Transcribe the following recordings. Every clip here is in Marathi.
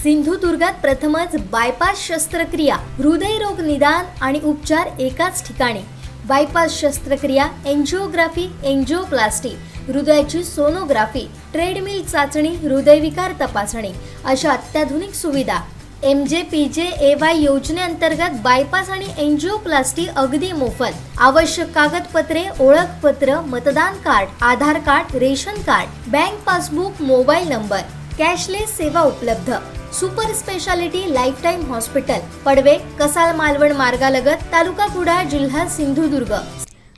सिंधुदुर्गात प्रथमच बायपास शस्त्रक्रिया, हृदयरोग निदान आणि उपचार एकाच ठिकाणी। बायपास शस्त्रक्रिया, एंजिओग्राफी, एंजिओप्लास्टी, हृदयाची सोनोग्राफी, ट्रेडमिल चाचणी, हृदयविकार तपासणी अशा अत्याधुनिक सुविधा। MJPJAY योजनेअंतर्गत बायपास आणि एंजिओप्लास्टी अगदी मोफत। आवश्यक कागदपत्रे, ओळखपत्र, मतदान card, Aadhaar card, ration card, bank passbook, mobile number, cashless सेवा उपलब्ध। Super speciality lifetime hospital, Padve, Kasal Malvan मार्गालगत, तालुका कुडाळ, जिल्हा सिंधुदुर्ग।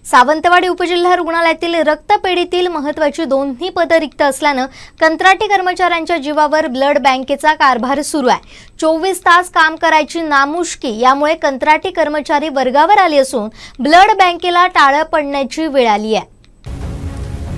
सावंतवाडी उपजिल्हा रुग्णालयातील रक्तपेढीतील महत्त्वाची दोन्ही पदं रिक्त असल्यानं कंत्राटी कर्मचाऱ्यांच्या जीवावर ब्लड बँकेचा कारभार सुरू आहे। 24 तास काम करायची नामुष्की, यामुळे कंत्राटी कर्मचारी वर्गावर आले असून ब्लड बँकेला टाळं पडण्याची वेळ आली आहे।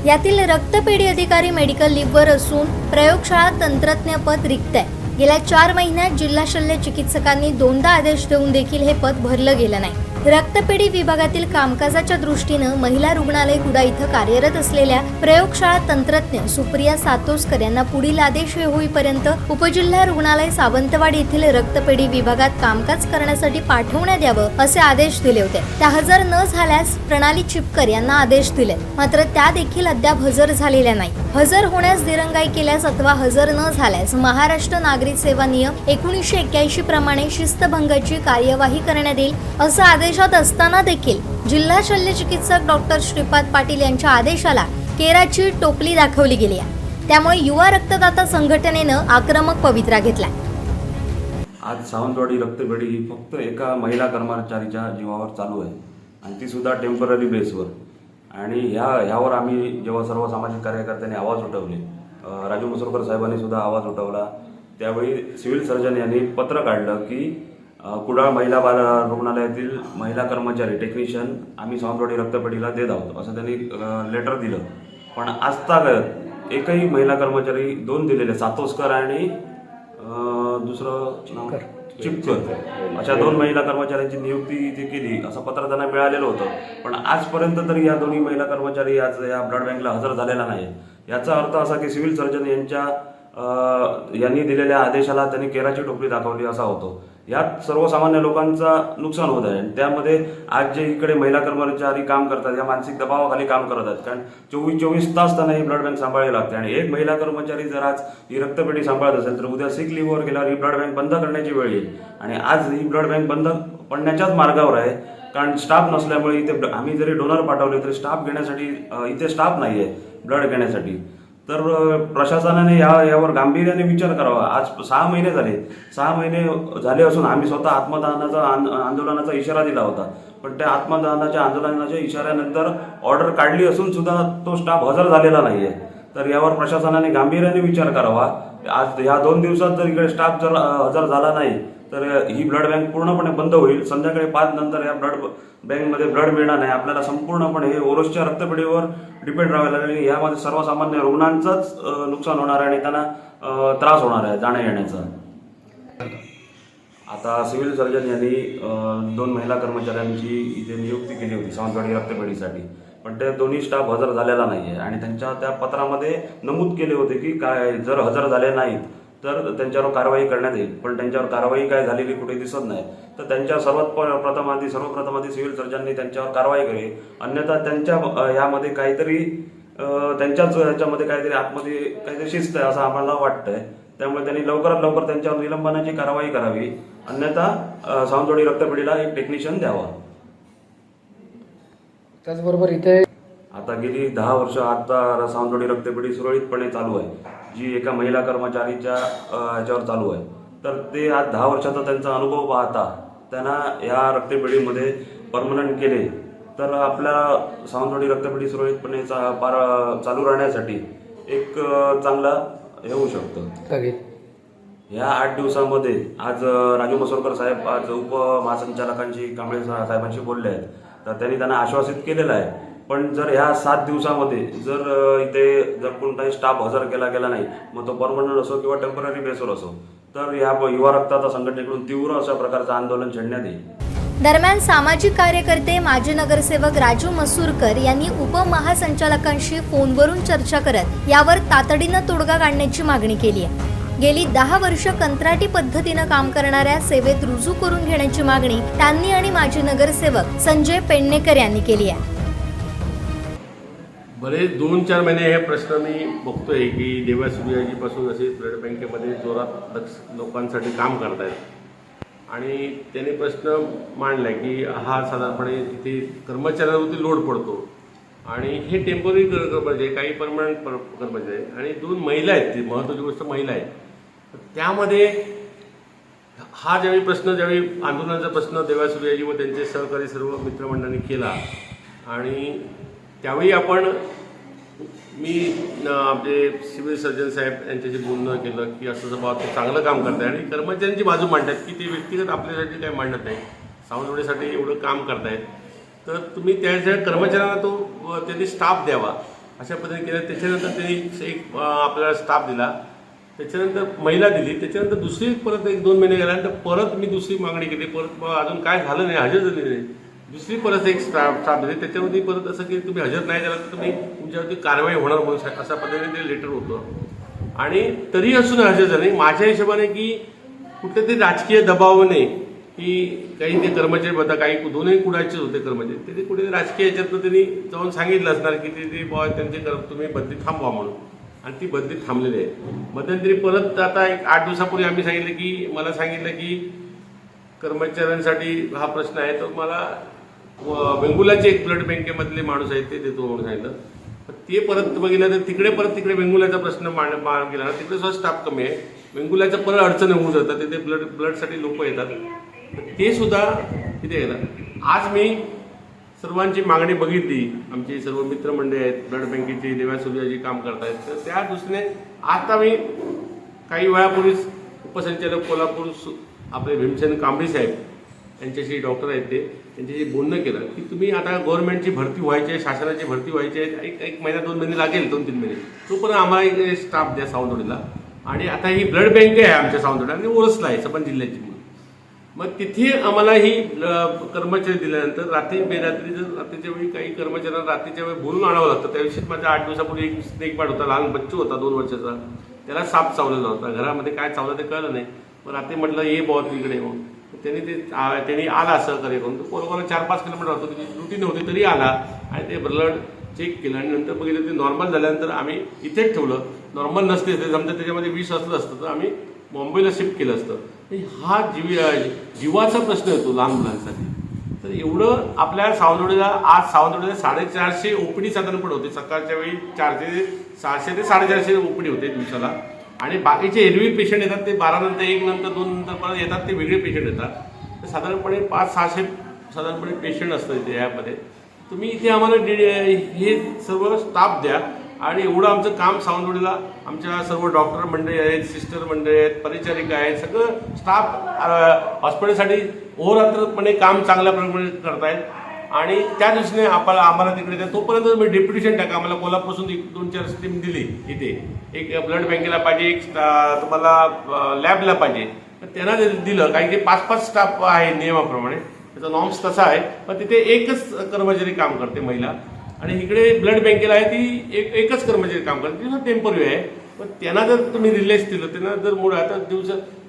यातील रक्तपेढी अधिकारी मेडिकल लीव्हवर असून प्रयोगशाळा तंत्रज्ञ पद रिक्त आहे। गेल्या 4 महिन्यात जिल्हा शल्य चिकित्सकांनी 2दा आदेश देऊन देखील हे पद भरलं गेलं नाही। रक्तपेढी विभागातील कामकाजाच्या दृष्टीनं महिला रुग्णालय कुडा इथं कार्यरत असलेल्या प्रयोगशाळा तंत्रज्ञ सुप्रिया सातोसकर यांना पुढील आदेश होईपर्यंत उपजिल्हा रुग्णालय सावंतवाडी येथील रक्तपेढी विभागात कामकाज करण्यासाठी पाठवण्यात यावं असे आदेश दिले होते। त्या हजर न झाल्यास प्रणाली चिपकर यांना आदेश दिले, मात्र त्या देखील अद्याप हजर झालेल्या नाही। हजर होण्यास दिरंगाई केल्यास अथवा हजर न झाल्यास महाराष्ट्र नागरिक सेवा नियम 1981 प्रमाणे शिस्तभंगाची कार्यवाही करण्यात येईल असं आदेशात असताना देखील जिल्हा शल्य चिकित्सक डॉक्टर श्रीपाद पाटील यांच्या आदेशाला केराची टोपली दाखवली गेली आहे। त्यामुळे युवा रक्तदाता संघटनेनं आक्रमक पवित्रा घेतला। आज सावंतवाडी रक्तपेढी ही फक्त एका महिला कर्मचारीच्या जीवावर चालू आहे आणि ती सुद्धा टेम्पररी बेसवर। आणि ह्यावर आम्ही जेव्हा सर्व सामाजिक कार्यकर्त्यांनी आवाज उठवले, राजू मसूरकर साहेबांनी सुद्धा आवाज उठवला, त्यावेळी सिव्हिल सर्जन यांनी पत्र काढलं की कुडाळ महिला बाल रुग्णालयातील महिला कर्मचारी टेक्निशियन आम्ही सावंतवाडी रक्तपेढीला देत आहोत असं त्यांनी लेटर दिलं। पण आजतागत एकही महिला कर्मचारी 2 दिलेले, सातोसकर आणि दुसरं नाव चिपकर, अशा 2 महिला कर्मचाऱ्यांची नियुक्ती इथे केली असं पत्र त्यांना मिळालेलं होतं। पण आजपर्यंत तरी या दोन्ही महिला कर्मचारी आज या ब्लड बँकला हजर झालेला नाही। याचा अर्थ असा की सिव्हिल सर्जन यांनी दिलेल्या आदेशाला त्यांनी केराची टोपली दाखवली असा होतो। यात सर्वसामान्य लोकांचा नुकसान होत आहे। त्यामध्ये आज जे इकडे महिला कर्मचारी काम करतात या मानसिक दबावाखाली काम करत आहेत, कारण 24 तास त्यांना ही ब्लड बँक सांभाळावी लागते। आणि एक महिला कर्मचारी जर आज ही रक्तपेढी सांभाळत असेल तर उद्या सिक लिव्हवर गेल्यावर ही ब्लड बँक बंद करण्याची वेळ येईल। आणि आज ही ब्लड बँक बंद पडण्याच्याच मार्गावर आहे, कारण स्टाफ नसल्यामुळे इथे आम्ही जरी डोनर पाठवले तरी स्टाफ घेण्यासाठी इथे स्टाफ नाही आहे ब्लड घेण्यासाठी। तर प्रशासनाने यावर गांभीर्याने विचार करावा। आज 6 महिने झाले असून आम्ही स्वतः आत्मदहनाचा आंदोलनाचा इशारा दिला होता, पण त्या आत्मदहनाच्या आंदोलनाच्या इशाऱ्यानंतर ऑर्डर काढली असून सुद्धा तो स्टाफ हजर झालेला नाही आहे। तर यावर प्रशासनाने गांभीर्याने विचार करावा। आज ह्या 2 दिवसात जर इकडे स्टाफ जर हजर झाला नाही तर ही ब्लड बँक पूर्णपणे बंद होईल। संध्याकाळी 5 नंतर या ब्लड बँकमध्ये ब्लड मिळणार नाही। आपल्याला संपूर्णपणे हे ओरोसच्या रक्तपेढीवर डिपेंड राहावे लागेल। यामध्ये सर्वसामान्य रुग्णांचंच नुकसान होणार आहे आणि त्यांना त्रास होणार आहे जाण्या येण्याचा। आता सिव्हिल सर्जन यांनी 2 महिला कर्मचाऱ्यांची इथे नियुक्ती केली होती सावंतवाडी रक्तपेढीसाठी, पण ते दोन्ही स्टाफ हजर झालेला नाही आहे। आणि त्यांच्या त्या पत्रामध्ये नमूद केले होते की जर हजर झाले नाहीत तर त्यांच्यावर कारवाई करण्यात येईल, पण त्यांच्यावर कारवाई काय झालेली कुठे दिसत नाही। तर त्यांच्या सर्वप्रथम आधी सिव्हिल सर्जननी त्यांच्यावर कारवाई करावी, अन्यथा त्यांच्या यामध्ये काहीतरी ह्याच्यामध्ये काहीतरी आतमध्ये काहीतरी शिस्त आहे असं आम्हाला वाटतंय। त्यामुळे त्यांनी लवकरात लवकर त्यांच्यावर निलंबनाची कारवाई करावी, अन्यथा सावंतवाडी रक्तपेढीला एक टेक्निशियन द्यावा। त्याचबरोबर इथे आता गेली 10 वर्ष आता सावंतवाडी रक्तपेढी सुरळीतपणे चालू आहे, जी एका महिला कर्मचारीच्या ह्याच्यावर चालू आहे। तर ते आज 10 वर्षाचा त्यांचा अनुभव पाहता त्यांना या रक्तपेढीमध्ये परमनंट केले तर आपल्या सावंतवाडी रक्तपेढी सुरळीतपणे चालू राहण्यासाठी एक चांगला हे होऊ शकतं। या 8 दिवसामध्ये आज राजू मसूरकर साहेब आज उपमहासंचालकांशी कांबळे साहेबांशी बोलले आहेत, तर त्यांना आश्वासित केलेलं आहे। पण जर ह्या 7 दिवसामध्ये जर इथे कोणताही स्टाफ हजर केला गेला नाही, मग तो परमनंट असो किंवा टेम्पररी बेसवर असो, तर या युवा रक्तदाता संघटनेकडून तीव्र अशा प्रकारचं आंदोलन छेडण्यात येईल। दरम्यान सामाजिक कार्यकर्ते माजी नगरसेवक राजू मसूरकर यांनी उपमहासंचालकांशी फोनवरून चर्चा करत यावर तातडीनं तोडगा काढण्याची मागणी केली आहे। गेली 10 वर्ष कंत्राटी पद्धतीनं काम करणाऱ्या सेवेत रुजू करून घेण्याची मागणी त्यांनी आणि माजी नगरसेवक संजय पेडणेकर यांनी केली आहे. बरेच 2-4 महिने हे प्रश्न मी बघतोय की देवा सूर्याजीपासून असे ब्लड बँकेमध्ये जोरात लोकांसाठी काम करतायत आणि त्यांनी प्रश्न मांडला की हा साधारणपणे इथे कर्मचाऱ्यांवरती लोड पडतो आणि हे टेम्पररी कर्मचारी काही परमनंट कर्मचारी आणि 2 महिला आहेत. ती महत्त्वाची गोष्ट महिला आहे. त्यामध्ये हा ज्यावेळी आंदोलनाचा प्रश्न देवा सूर्याजी व त्यांचे सहकारी सर्व मित्रमंडळांनी केला आणि त्यावेळी मी आपले सिव्हिल सर्जन साहेब यांच्याशी बोलणं केलं की असं ते चांगलं काम करत आहे आणि कर्मचाऱ्यांची बाजू मांडतात की ते व्यक्तिगत आपल्यासाठी काही मांडत नाही, सावंतवाडीसाठी एवढं काम करतायत तर तुम्ही त्या कर्मचाऱ्यांना त्यांनी स्टाफ द्यावा अशा पद्धतीने केलं. त्याच्यानंतर त्यांनी एक आपल्याला स्टाफ दिला, त्याच्यानंतर महिला दिली, त्याच्यानंतर दुसरी परत 1-2 महिने गेल्यानंतर परत मी दुसरी मागणी केली. परत अजून काय झालं नाही, हजर झाली नाही. दुसरी परत एक स्टाफ दिली, त्याच्यामध्ये परत असं की तुम्ही हजर नाही झाला तर तुम्ही तुमच्यावरती कारवाई होणार म्हणून अशा पद्धतीने ते लेटर होतं आणि तरी असून हजर झाले. माझ्या हिशोबाने की कुठे ते राजकीय दबावाने की काही ते कर्मचारी बघा काही दोन्ही कुडाचेच होते कर्मचारी ते कुठे राजकीय याच्यातनं त्यांनी जाऊन सांगितलं असणार की ते बॉय त्यांचे तुम्ही बदली थांबवा म्हणून आणि ती बदली थांबलेली आहे. मध्यंतरी परत आता एक 8 दिवसापूर्वी आम्ही सांगितलं की मला सांगितलं की कर्मचाऱ्यांसाठी हा प्रश्न आहे तर मला वेंगुर्ल्याचे एक ब्लड बँकेमधले माणूस आहे ते देतो म्हणून सांगितलं. ते परत बघितलं तर तिकडे वेंगुर्ल्याचा प्रश्न गेला ना, तिकडे सुद्धा स्टाफ कमी आहे. वेंगुर्ल्याचं परत अडचण होऊन जातं, तिथे ब्लडसाठी लोक येतात ते सुद्धा तिथे येतात. आज मी सर्वांची मागणी बघितली, आमची सर्व मित्रमंडळी आहेत ब्लड बँकेचे देवा सूर्याजी काम करतायत तर त्या दृष्टीने आता मी काही वेळापूर्वीच उपसंचालक कोल्हापूर आपले भीमसेन कांबळे साहेब यांच्याशी डॉक्टर आहेत त्यांच्याशी बोलणं केलं की तुम्ही आता गव्हर्नमेंटची भरती व्हायची आहे, शासनाची भरती व्हायची आहे, एक महिना 2 महिने लागेल, 2-3 महिने तोपर्यंत आम्हाला एक स्टाफ द्या सावंतवाडीला. आणि आता ही ब्लड बँक आहे आमच्या सावंतवाडी आणि ओरसला आहे सपन जिल्ह्याची. मग तिथे आम्हाला ही कर्मचारी दिल्यानंतर रात्रीच्या वेळी काही कर्मचाऱ्यांना रात्रीच्या वेळी बोलून आणावं लागतं. त्याविषयी माझ्या 8 दिवसापूर्वी एक स्नेक बाळ होता, लहान बच्चू होता 2 वर्षाचा, त्याला साप चावलेला होता. घरामध्ये काय चावलं ते कळलं नाही. मग रात्री म्हटलं ये बहुत इकडे मग त्यांनी आला असं करे करून पोरगाला 4-5 किलोमीटर होतं, त्याची ड्युटी नव्हती तरी आला आणि ते ब्लड चेक केलं आणि नंतर बघितलं ते नॉर्मल झाल्यानंतर आम्ही इथेच ठेवलं. नॉर्मल नसते ते समजा त्याच्यामध्ये 20 असलं असतं तर आम्ही मुंबईला शिफ्ट केलं असतं. हा जीवाचा प्रश्न येतो लहान मुलांसाठी. तर एवढं आपल्या सावंतवाडीला आज 450 ओपीडी साधारणपणे होते. सकाळच्या वेळी 600 ते 450 ओपीडी होते दिवसाला आणि बाकीचे एरवी पेशंट येतात ते 12 नंतर 1 नंतर 2 नंतर परत येतात ते वेगळे पेशंट येतात. तर साधारणपणे 500-600 साधारणपणे पेशंट असतात इथे ह्यामध्ये. तुम्ही इथे आम्हाला हे सर्व स्टाफ द्या आणि एवढं आमचं काम सावंतवाडीला आमच्या सर्व डॉक्टर मंडळी आहेत, सिस्टर मंडळी आहेत, परिचारिका आहेत, सगळं स्टाफ हॉस्पिटलसाठी ओव्हरऑलपणे काम चांगल्या प्रमाणे करतायत आणि त्या दृष्टीने आम्हाला तिकडे द्या. तोपर्यंत मी डेप्युटेशन टाका. आम्हाला कोल्हापूरपासून 1-2-4 स्कीम दिली इथे, एक ब्लड बँकेला पाहिजे, एक तुम्हाला लॅबला पाहिजे, तर त्यांना दिलं. काही की 5-5 स्टाफ आहे नियमाप्रमाणे, त्याचा नॉर्म्स तसा आहे. पण तिथे एकच कर्मचारी काम करते महिला आणि इकडे ब्लड बँकेला आहे ती एकच कर्मचारी काम करते, ती टेम्पररी आहे. पण त्यांना जर तुम्ही रिलेक्स दिलं, त्यांना जर मुळे आता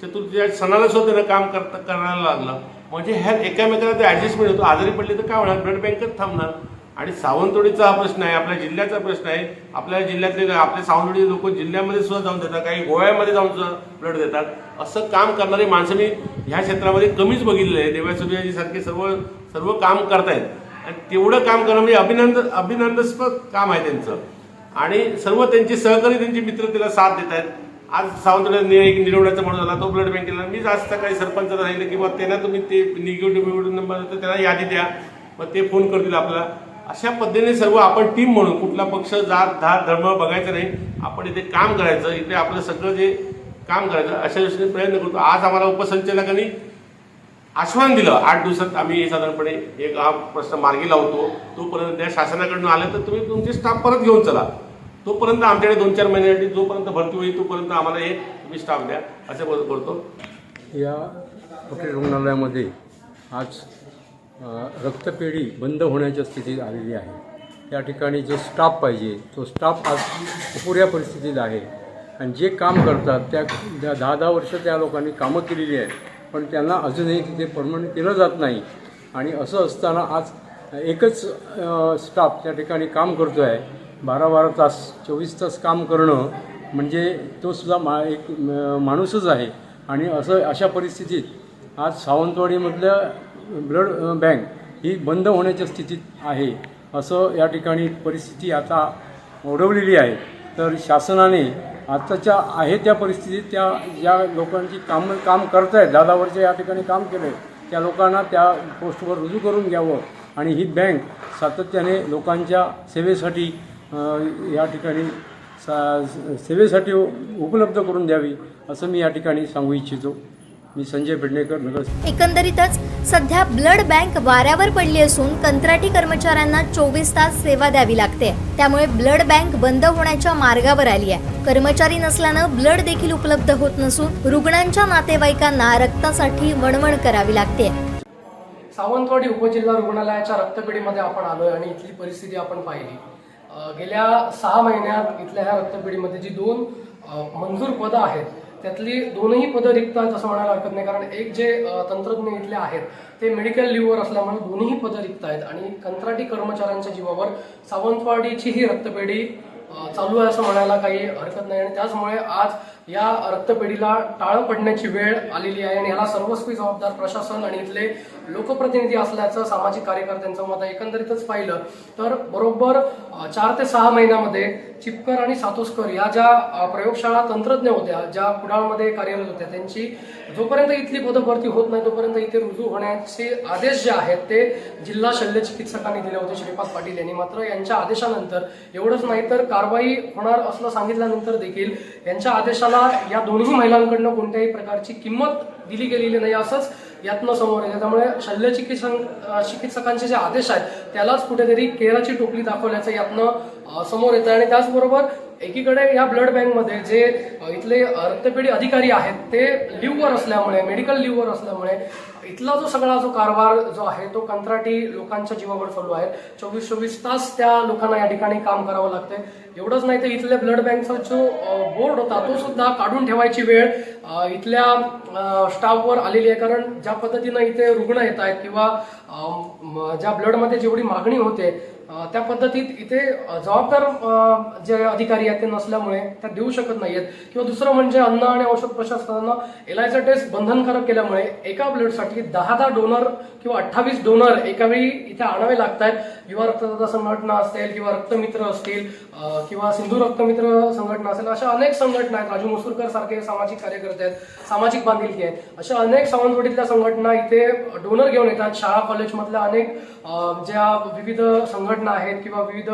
चतुर्थीच्या सणाला सुद्धा त्यांना काम करायला लागलं म्हणजे ह्या एकामेकाला ते ॲडजस्टमेंट होतो. आजारी पडले तर काय होणार, ब्लड बँकच थांबणार. आणि सावंतवाडीचा हा प्रश्न आहे, आपल्या जिल्ह्याचा प्रश्न आहे. आपल्या जिल्ह्यातले आपले सावंतवाडी लोक जिल्ह्यामध्ये सुद्धा जाऊन देतात, काही गोव्यामध्ये जाऊन सुद्धा ब्लड देतात. असं काम करणारी माणसं मी ह्या क्षेत्रामध्ये कमीच बघितलेलं आहे. देवा सूर्याजीसारखे सर्व काम करतायत आणि तेवढं काम करणं म्हणजे अभिनंदनास्पद काम आहे त्यांचं. आणि सर्व त्यांचे सहकारी त्यांचे मित्र त्याला साथ देत आहेत. आज सावंतवाडीला एक निरवण्याचा माणूस झाला, तो ब्लड बँकेला मीच आज सकाळी सरपंचाला सांगितलं की मग त्यांना तुम्ही ते निगेटिव्ह नंबर तर त्यांना यादी द्या, मग ते फोन करतील आपल्याला. अशा पद्धतीने सर्व आपण टीम म्हणून कुठला पक्ष, जात, धात, धर्म बघायचं नाही, आपण इथे काम करायचं, इथे आपलं सगळं जे काम करायचं अशा दृष्टीने प्रयत्न करतो. आज आम्हाला उपसंचालकांनी आश्वासन दिलं 8 दिवसात आम्ही साधारणपणे एक हा प्रश्न मार्गी लावतो. तोपर्यंत त्या शासनाकडून आलं तर तुम्ही तुमचे स्टाफ परत घेऊन चला. तोपर्यंत आमच्याकडे 2-4 महिन्यासाठी जोपर्यंत भरती होईल तोपर्यंत आम्हाला हे तुम्ही स्टाफ द्या असे करतो. या पटेल रुग्णालयामध्ये आज रक्तपेढी बंद होण्याच्या स्थितीत आलेली आहे. त्या ठिकाणी जो स्टाफ पाहिजे तो स्टाफ आज अपुऱ्या परिस्थितीत आहे आणि जे काम करतात त्या 10 वर्ष त्या लोकांनी कामं केलेली आहेत, पण त्यांना अजूनही तिथे परमनंट केलं जात नाही. आणि असं असताना आज एकच स्टाफ त्या ठिकाणी काम करतो आहे. 12 तास 24 तास काम करणं म्हणजे तो सुद्धा एक माणूसच आहे. आणि अशा परिस्थितीत आज सावंतवाडीमधलं ब्लड बँक ही बंद होण्याच्या स्थितीत आहे. असं या ठिकाणी परिस्थिती आता ओढवलेली आहे. तर शासनाने आत्ताच्या आहे त्या परिस्थितीत ज्या लोकांची काम करत आहेत, 10 वर्ष या ठिकाणी काम केलं आहे, त्या लोकांना त्या पोस्टवर रुजू करून घ्यावं आणि ही बँक सातत्याने लोकांच्या सेवेसाठी या ठिकाणी सेवेसाठी उपलब्ध करून द्यावी असं मी या ठिकाणी सांगू इच्छितो. मी संजय पेडणेकर, नगर. एकंदरीतच सध्या ब्लड बँक वाऱ्यावर पडली असून कंत्राटी कर्मचाऱ्यांना 24 तास सेवा द्यावी लागते. त्यामुळे ब्लड बँक बंद होण्याच्या मार्गावर आली आहे. कर्मचारी नसल्यानं ब्लड देखील उपलब्ध होत नसून रुग्णांच्या नातेवाईकांना रक्तासाठी वणवण करावी लागते. सावंतवाडी उपजिल्हा रुग्णालयाच्या रक्तपेढीमध्ये आपण आलोय आणि इथली परिस्थिती आपण पाहिली. गेल्या 6 महिन्यात इथल्या ह्या रक्तपेढीमध्ये जी 2 मंजूर पदं आहेत त्यातली 2ही पदं रिक्त आहेत असं म्हणायला हरकत नाही. कारण एक जे तंत्रज्ञ इथले आहेत ते मेडिकल लीव्हवर असल्यामुळे 2ही पदं रिक्त आहेत आणि कंत्राटी कर्मचाऱ्यांच्या जीवावर सावंतवाडीची ही रक्तपेढी चालू आहे असं म्हणायला काही हरकत नाही. आणि त्याचमुळे आज या रक्तपेढीला टाळं पडण्याची वेळ आलेली आहे आणि याला सर्वस्वी जबाबदार प्रशासन आणि इथले लोकप्रतिनिधी असल्याचं सामाजिक कार्यकर्त्यांचं मत आहे. एकंदरीतच पाहिलं तर बरोबर 4 ते 6 महिन्यामध्ये चिपकर आणि सातोस्कर या ज्या प्रयोगशाळा तंत्रज्ञ होत्या, ज्या कुडाळमध्ये कार्यरत होत्या, त्यांची जोपर्यंत इथली पदभरती होत नाही तोपर्यंत इथे रुजू होण्याचे आदेश जे आहेत ते जिल्हा शल्य चिकित्सकांनी दिले होते, श्रीपाद पाटील यांनी. मात्र यांच्या आदेशानंतर एवढंच नाही तर कारवाई होणार असं सांगितल्यानंतर देखील यांच्या आदेशाला या दोन्ही महिलांकडनं कोणत्याही प्रकारची किंमत दिली गेलेली नाही असंच यातनं समोर येते. त्यामुळे शल्य चिकित्सकांचे जे आदेश आहेत त्यालाच कुठेतरी केराची टोपली दाखवल्याचं यातनं समोर येतं. आणि त्याचबरोबर एकीकडे या ब्लड बँकमध्ये जे इथले रक्तपेढी अधिकारी आहेत ते लीव्हवर असल्यामुळे, मेडिकल लीव्हवर असल्यामुळे इथला जो कारभार जो आहे तो कंत्राटी लोकांच्या जीवावर चालू आहे. 24 तास त्या लोकांना या ठिकाणी काम करावं लागतंय. एवढंच नाही तर इथल्या ब्लड बँकचा जो बोर्ड होता तो सुद्धा काढून ठेवायची वेळ इथल्या स्टाफवर आलेली आहे. कारण ज्या पद्धतीनं इथे रुग्ण येत आहेत किंवा ज्या ब्लडमध्ये जेवढी मागणी होते त्या पद्धतीत इथे जबाबदार जे अधिकारी आहेत ते नसल्यामुळे त्या देऊ शकत नाहीयेत. किंवा दुसरं म्हणजे अन्न आणि औषध प्रशासनानं एलायचा टेस्ट बंधनकारक केल्यामुळे एका ब्लडसाठी 10 डोनर किंवा 28 डोनर एकावेळी इथे आणावे लागत आहेत. युवा रक्तदाता संघटना असेल किंवा रक्तमित्र असतील किंवा सिंधू रक्तमित्र संघटना असेल, अशा अनेक संघटना आहेत. राजू मसूरकर सारखे सामाजिक कार्यकर्ते आहेत, सामाजिक बांधिलकी आहेत. अशा अनेक सावंतवाडीतल्या संघटना इथे डोनर घेऊन येतात. शाळा कॉलेजमधल्या अनेक ज्या विविध संघटना आहेत किंवा विविध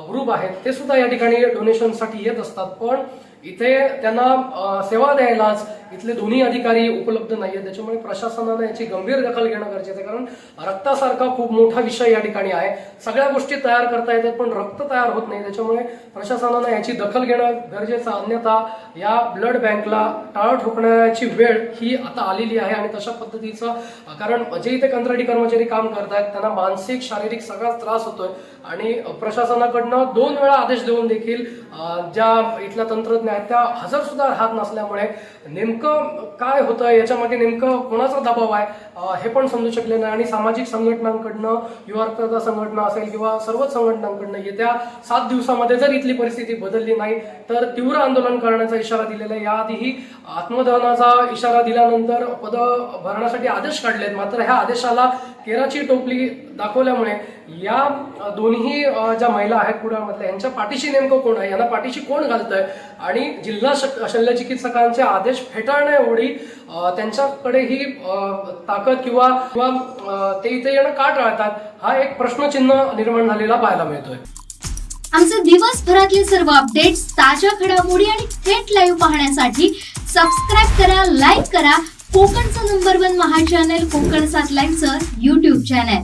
ग्रुप आहेत ते सुद्धा या ठिकाणी डोनेशनसाठी येत असतात. पण इथे त्यांना सेवा द्यायलाच इथले दोन्ही अधिकारी उपलब्ध नाहीये. त्याच्यामुळे प्रशासनानं याची गंभीर दखल घेणं गरजेचं आहे. कारण रक्तासारखा खूप मोठा विषय या ठिकाणी आहे. सगळ्या गोष्टी तयार करता येतात पण रक्त तयार होत नाही. त्याच्यामुळे प्रशासनानं याची दखल घेणं गरजेचं. अन्यथा या ब्लड बँकला टाळं ठोकण्याची वेळ ही आता आलेली आहे. आणि तशा पद्धतीचं कारण जे इथे कंत्राटी कर्मचारी काम करतायत त्यांना मानसिक शारीरिक सगळाच त्रास होतोय. आणि प्रशासनाकडनं 2 वेळा आदेश देऊन देखील ज्या इथल्या तंत्रज्ञ आहेत त्या हजर सुद्धा राहत नसल्यामुळे नेमकं काय होतं याच्यामध्ये नेमकं कोणाचा दबाव आहे हे पण समजू शकले नाही. आणि सामाजिक संघटनांकडनं, युवा रक्तदाता संघटना असेल किंवा सर्वच संघटनांकडनं येत्या 7 दिवसामध्ये जर इथली परिस्थिती बदलली नाही तर तीव्र आंदोलन करण्याचा इशारा दिलेला आहे. याआधीही आत्मदहनाचा इशारा दिल्यानंतर पद भरण्यासाठी आदेश काढलेत. मात्र ह्या आदेशाला केराची टोपली दाखवल्यामुळे या दोन्ही ज्या महिला आहेत कुडाळमधल्या यांच्या पाठीशी नेमकं कोण आहे, यांना पाठीशी कोण घालतंय आणि जिल्हा शल्य चिकित्सकांचे आदेश फेटाळण्या एवढी त्यांच्याकडे ही ताकद किंवा ते इथे येणं का टाळतात हा एक प्रश्नचिन्ह निर्माण झालेला पाहायला मिळतोय. आमचे दिवसभरातले सर्व अपडेट्स, ताज्या घडामोडी आणि थेट लाईव्ह पाहण्यासाठी सबस्क्राईब करा, लाईक करा कोकणचं नंबर 1 महा चॅनल कोकण 7 लाईव्हचं YouTube चॅनल.